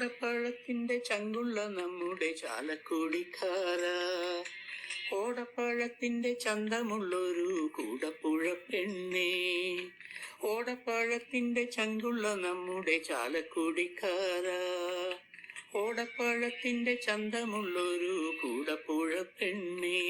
ഓടപ്പഴത്തിന്റെ ചങ്കുള്ള നമ്മുടെ ചാലക്കുടിക്കാര, ഓടപ്പഴത്തിന്റെ ചന്തമുള്ളൊരു കൂടപ്പുഴ പെണ്ണേ. ഓടപ്പഴത്തിന്റെ ചങ്കുള്ള നമ്മുടെ ചാലക്കുടിക്കാര, ഓടപ്പഴത്തിന്റെ ചന്തമുള്ളൊരു കൂടപ്പുഴ പെണ്ണേ.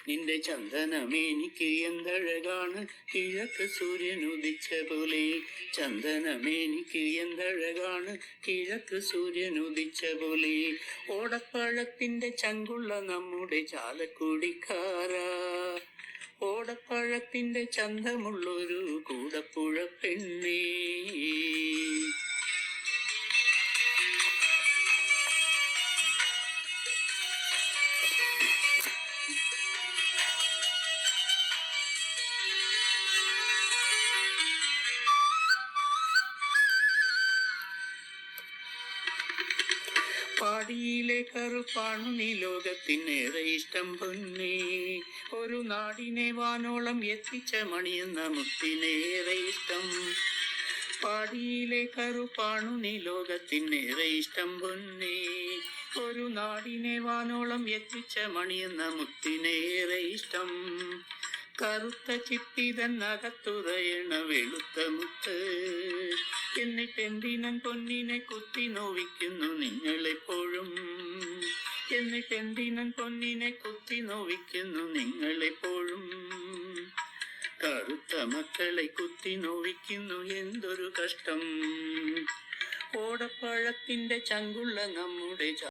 നിന്റെ ചന്ദനമേനിക്ക് എന്തഴകാണ്, കിഴക്ക് സൂര്യൻ ഉദിച്ച പോലെ. ചന്ദനമേനിക്ക് എന്തഴകാണ്, കിഴക്ക് സൂര്യൻ ഉദിച്ച പോലെ. ഓടപ്പഴത്തിന്റെ ചങ്കുള്ള നമ്മുടെ ചാലക്കുടിക്കാര, ഓടപ്പഴത്തിന്റെ ചന്തമുള്ളൊരു കൂടപ്പുഴ പെണ്ണേ. പാടിയിലെ കറുപ്പാണു നീ ലോകത്തിനേറെ ഇഷ്ടം പൊന്നേ. ഒരു നാടിനെ വാനോളം എത്തിച്ച മണിയെന്ന മുത്തിനേറെ ഇഷ്ടം. പാടിയിലെ കറുപ്പാണു നീ ലോകത്തിനേറെ ഇഷ്ടം പൊന്നേ. ഒരു നാടിനെ വാനോളം എത്തിച്ച മണിയെന്ന മുത്തിനേറെ ഇഷ്ടം. കറുത്ത ചിപ്പിതന്നകത്തുറയണ വെളുത്ത മുത്ത്, എന്നിട്ടെന്തിനൻ പൊന്നിനെ കുത്തി നോവിക്കുന്നു നിങ്ങളെപ്പോഴും. എന്നിട്ടെന്തിനൻ പൊന്നിനെ കുത്തി നോവിക്കുന്നു നിങ്ങളെപ്പോഴും. കറുത്ത മക്കളെ കുത്തി നോവിക്കുന്നു, എന്തൊരു കഷ്ടം. ഓടപ്പഴത്തിന്റെ ചങ്കുള്ള നമ്മുടെ